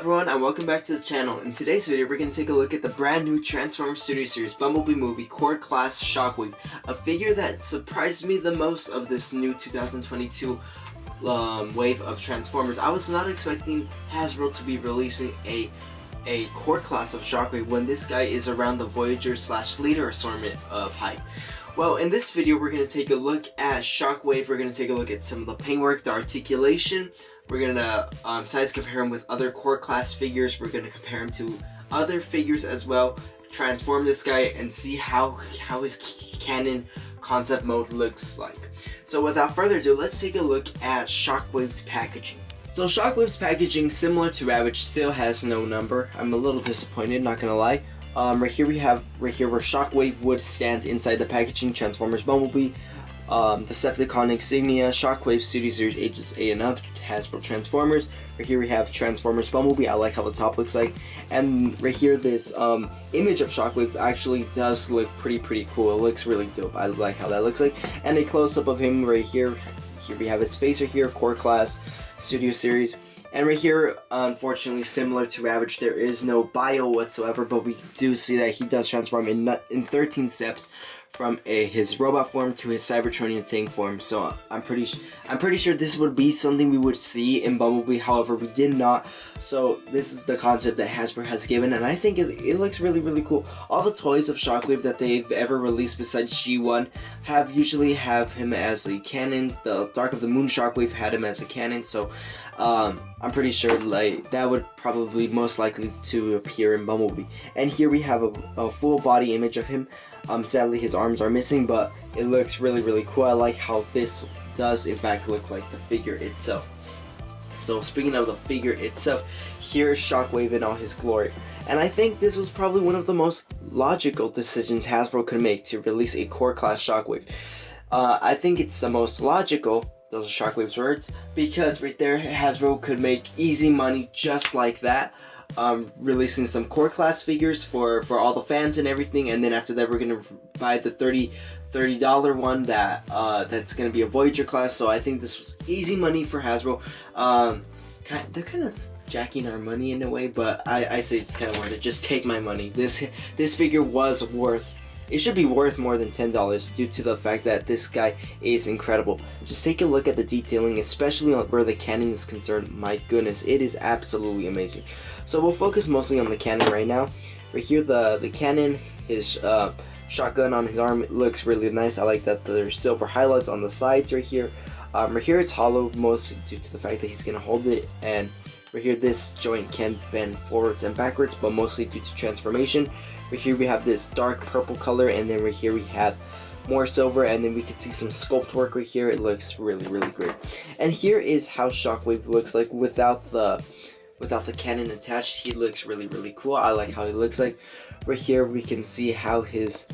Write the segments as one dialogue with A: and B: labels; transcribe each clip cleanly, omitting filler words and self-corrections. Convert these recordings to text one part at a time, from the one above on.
A: everyone, and welcome back to the channel. In today's video, we're going to take a look at the brand new Transformers Studio Series Bumblebee movie Core Class Shockwave, a figure that surprised me the most of this new 2022 wave of Transformers. I was not expecting Hasbro to be releasing a core class of Shockwave when this guy is around the Voyager / Leader assortment of hype. Well, in this video, we're going to take a look at Shockwave. We're going to take a look at some of the paintwork, the articulation. We're going to size compare him with other core class figures. We're going to compare him to other figures as well. Transform this guy and see how his canon concept mode looks like. So without further ado, let's take a look at Shockwave's packaging. So Shockwave's packaging, similar to Ravage, still has no number. I'm a little disappointed, not gonna lie. Right here where Shockwave would stand inside the packaging. Transformers Bumblebee, Decepticon Insignia, Shockwave Studio Series Ages 8 and up, Hasbro Transformers. Right here we have Transformers Bumblebee. I like how the top looks like. And right here, this image of Shockwave actually does look pretty cool. It looks really dope. I like how that looks like. And a close-up of him right here. Here we have his face right here, Core Class Studio Series. And right here, unfortunately, similar to Ravage, there is no bio whatsoever, but we do see that he does transform in 13 steps from his robot form to his Cybertronian tank form. So I'm pretty sure this would be something we would see in Bumblebee. However, we did not. So this is the concept that Hasbro has given, and I think it looks really cool. All the toys of Shockwave that they've ever released besides G1 usually have him as a cannon. The Dark of the Moon Shockwave had him as a cannon. So I'm pretty sure like that would probably most likely to appear in Bumblebee. And here we have a full body image of him. Sadly his arms are missing, but it looks really cool. I like how this does in fact look like the figure itself. So speaking of the figure itself, here's Shockwave in all his glory. And I think this was probably one of the most logical decisions Hasbro could make to release a core class Shockwave. I think it's the most logical, those are Shockwave's words, because right there Hasbro could make easy money just like that. Releasing some core class figures for all the fans and everything, and then after that we're gonna buy the $30 one that's gonna be a Voyager class. So I think this was easy money for Hasbro. They're kind of jacking our money in a way, but I say it's kind of worth it. Just take my money. This figure was worth. It should be worth more than $10 due to the fact that this guy is incredible. Just take a look at the detailing, especially on where the cannon is concerned. My goodness, it is absolutely amazing. So we'll focus mostly on the cannon right now. Right here, the cannon, his shotgun on his arm, it looks really nice. I like that there's silver highlights on the sides right here. Right here it's hollow, mostly due to the fact that he's going to hold it. And right here, this joint can bend forwards and backwards, but mostly due to transformation. Right here we have this dark purple color, and then right here we have more silver, and then we can see some sculpt work right here. It looks really great. And here is how Shockwave looks like without the cannon attached. He looks really cool. I like how he looks like. Right here we can see how his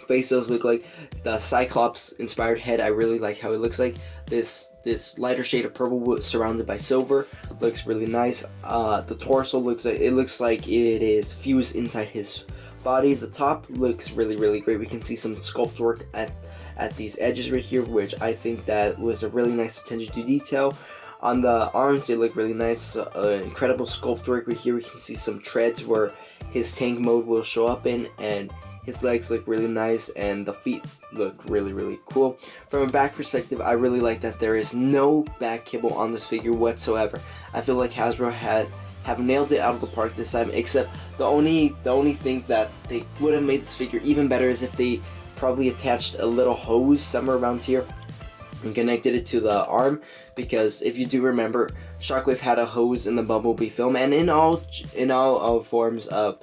A: face does look like. The Cyclops inspired head, I really like how it looks like. This lighter shade of purple surrounded by silver looks really nice. The torso looks like it is fused inside his body. The top looks really great. We can see some sculpt work at these edges right here, which I think that was a really nice attention to detail. On the arms, they look really nice. Incredible sculpt work right here. We can see some treads where his tank mode will show up in, and his legs look really nice, and the feet look really cool. From a back perspective, I really like that there is no back kibble on this figure whatsoever. I feel like Hasbro have nailed it out of the park this time, except the only thing that they would have made this figure even better is if they probably attached a little hose somewhere around here and connected it to the arm, because if you do remember, Shockwave had a hose in the Bumblebee film, and in all forms of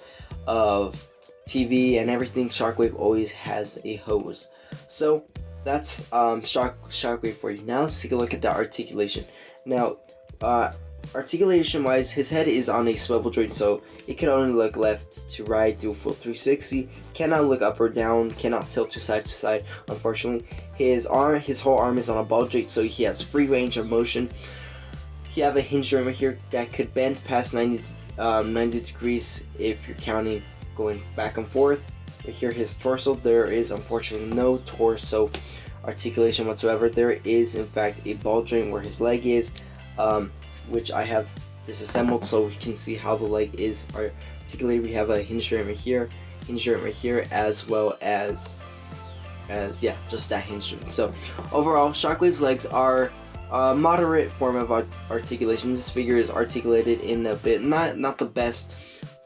A: TV and everything, Shockwave always has a hose. So that's Shockwave for you. Now let's take a look at the articulation. Now articulation wise, his head is on a swivel joint, so it can only look left to right, do a full 360, cannot look up or down, cannot tilt to side, unfortunately. His whole arm is on a ball joint, so he has free range of motion. You have a hinge joint right here that could bend past 90 degrees if you're counting going back and forth. Right here, his torso, there is unfortunately no torso articulation whatsoever. There is in fact a ball joint where his leg is, which I have disassembled so we can see how the leg is articulated. We have a hinge joint right here, as well as yeah, just that hinge joint. So overall, Shockwave's legs are a moderate form of articulation. This figure is articulated in a bit, not the best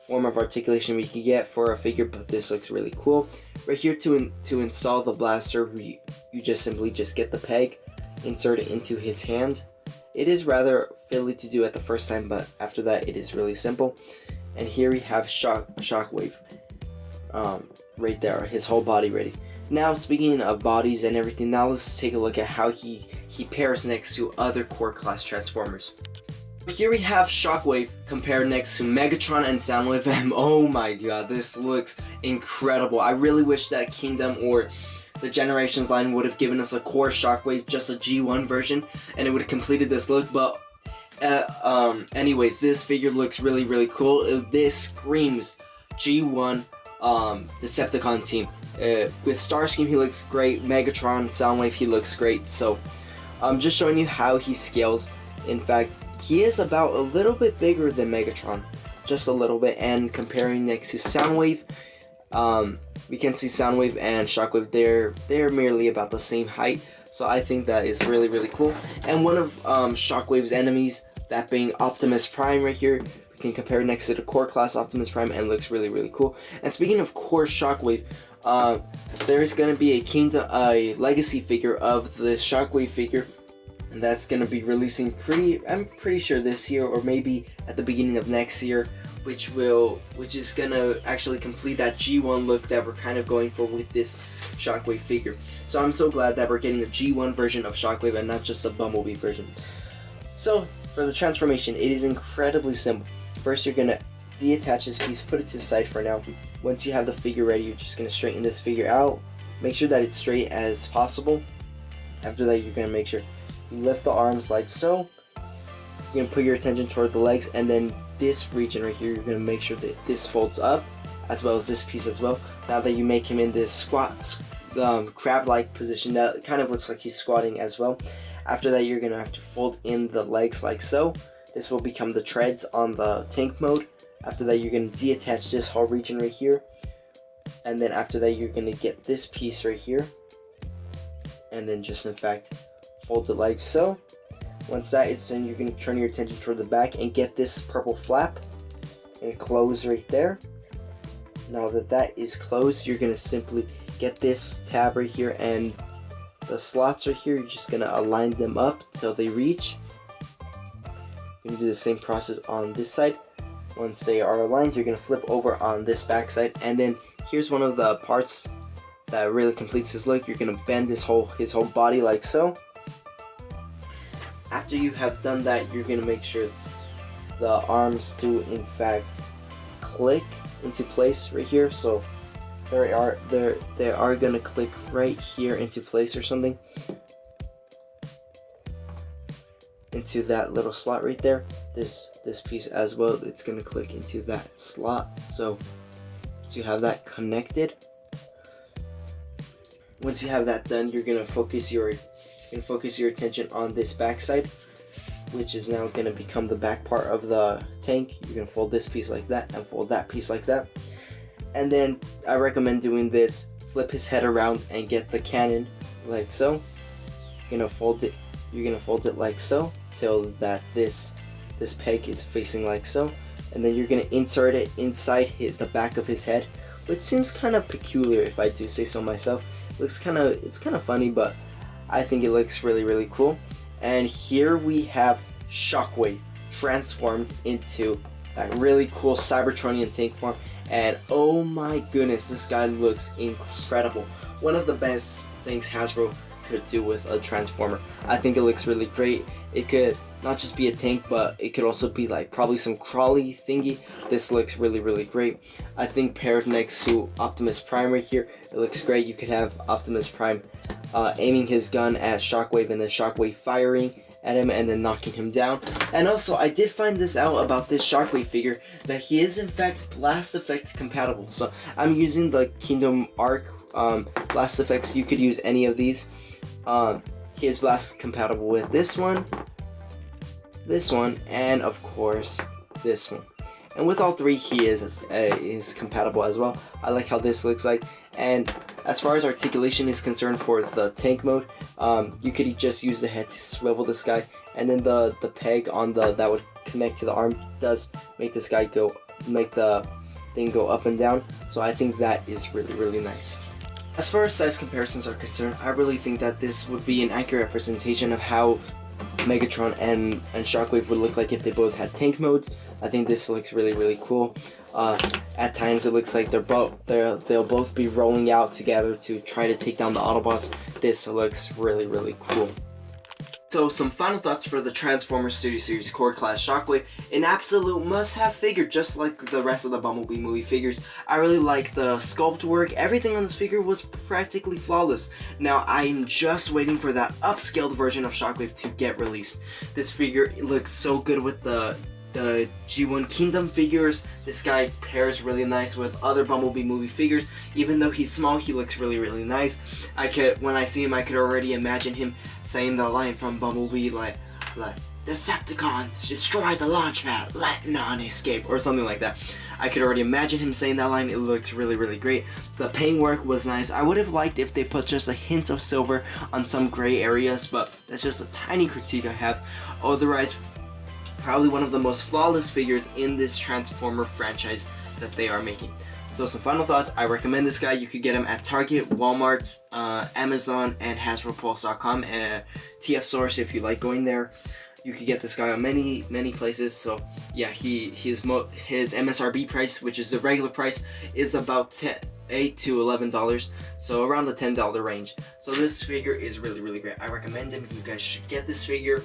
A: form of articulation we can get for a figure, but this looks really cool. Right here, to install the blaster, you just simply get the peg, insert it into his hand. It is rather fiddly to do at the first time, but after that it is really simple. And here we have Shockwave, right there, his whole body ready. Now, speaking of bodies and everything, now let's take a look at how he pairs next to other core class Transformers. Here we have Shockwave compared next to Megatron and Soundwave, and oh my god, this looks incredible. I really wish that Kingdom or the Generations line would have given us a core Shockwave, just a G1 version, and it would have completed this look. But anyways, this figure looks really cool. This screams G1 Decepticon team. With Starscream, he looks great. Megatron, Soundwave, he looks great. So I'm just showing you how he scales. In fact, he is about a little bit bigger than Megatron, just a little bit. And comparing next to Soundwave, we can see Soundwave and Shockwave, they're merely about the same height. So I think that is really cool. And one of Shockwave's enemies, that being Optimus Prime right here, we can compare next to the core class Optimus Prime, and looks really cool. And speaking of core Shockwave, there's gonna be a legacy figure of the Shockwave figure, and that's gonna be releasing I'm pretty sure this year, or maybe at the beginning of next year, which is gonna actually complete that G1 look that we're kind of going for with this Shockwave figure. So I'm so glad that we're getting a G1 version of Shockwave and not just a Bumblebee version. So for the transformation, it is incredibly simple. First, you're gonna deattach this piece, put it to the side for now. Once you have the figure ready, you're just gonna straighten this figure out. Make sure that it's straight as possible. After that, you're gonna make sure you lift the arms like so. You're gonna put your attention toward the legs, and then this region right here, you're gonna make sure that this folds up, as well as this piece as well. Now that you make him in this squat, crab-like position, that kind of looks like he's squatting as well. After that, you're gonna have to fold in the legs like so. This will become the treads on the tank mode. After that, you're gonna deattach this whole region right here, and then after that, you're gonna get this piece right here, and then just in fact fold it like so. Once that is done, you're going to turn your attention toward the back and get this purple flap and close right there. Now that that is closed, you're going to simply get this tab right here, and the slots right here, you're just going to align them up till they reach. You're going to do the same process on this side. Once they are aligned, you're going to flip over on this back side, and then here's one of the parts that really completes his look. You're going to bend his whole body like so. After you have done that, you're going to make sure the arms do in fact click into place right here. So they are going to click right here into place or something, into that little slot right there. This piece as well, it's going to click into that slot. So you have that connected. Once you have that done, you're going to focus your attention on this back side, which is now going to become the back part of the tank. You're going to fold this piece like that and fold that piece like that. And then I recommend doing this. Flip his head around and get the cannon like so. You're going to fold it like so till that this peg is facing like so. And then you're going to insert it inside the back of his head, which seems kind of peculiar if I do say so myself. It's kind of funny, but I think it looks really cool. And here we have Shockwave transformed into that really cool Cybertronian tank form, and oh my goodness, this guy looks incredible. One of the best things Hasbro could do with a Transformer. I think it looks really great. It could not just be a tank, but it could also be like probably some crawly thingy. This looks really great. I think paired next to Optimus Prime right here, it looks great. You could have Optimus Prime aiming his gun at Shockwave, and then Shockwave firing at him and then knocking him down. And also, I did find this out about this Shockwave figure, that he is in fact blast effect compatible. So I'm using the Kingdom Arc blast effects. You could use any of these. He is blast compatible with this one, this one, and of course this one. And with all three, he is compatible as well. I like how this looks like. And as far as articulation is concerned for the tank mode, you could just use the head to swivel this guy, and then the peg on that would connect to the arm does make this guy make the thing go up and down. So I think that is really nice. As far as size comparisons are concerned, I really think that this would be an accurate representation of how Megatron and Shockwave would look like if they both had tank modes. I think this looks really cool. At times it looks like they'll both be rolling out together to try to take down the Autobots. This looks really cool. So some final thoughts for the Transformers Studio Series Core Class Shockwave. An absolute must-have figure, just like the rest of the Bumblebee movie figures. I really like the sculpt work. Everything on this figure was practically flawless. Now I'm just waiting for that upscaled version of Shockwave to get released. This figure looks so good with the G1 Kingdom figures. This guy pairs really nice with other Bumblebee movie figures. Even though he's small, he looks really nice. When I see him, I could already imagine him saying the line from Bumblebee like Decepticons, destroy the launch pad, let none escape, or something like that. I could already imagine him saying that line. It looks really great. The paint work was nice. I would have liked if they put just a hint of silver on some gray areas, but that's just a tiny critique I have. Otherwise, probably one of the most flawless figures in this Transformer franchise that they are making. So some final thoughts. I recommend this guy. You could get him at Target, Walmart, Amazon, and HasbroPulse.com, and TF Source if you like going there. You could get this guy on many places. So yeah, his MSRP price, which is the regular price, is about $8 to $11, so around the $10 range. So this figure is really great. I recommend him. You guys should get this figure.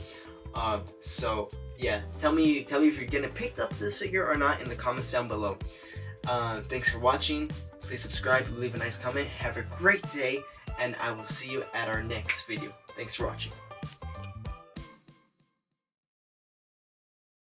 A: So yeah, tell me if you're gonna pick up this figure or not in the comments down below. Thanks for watching. Please subscribe, leave a nice comment. Have a great day, and I will see you at our next video. Thanks for watching.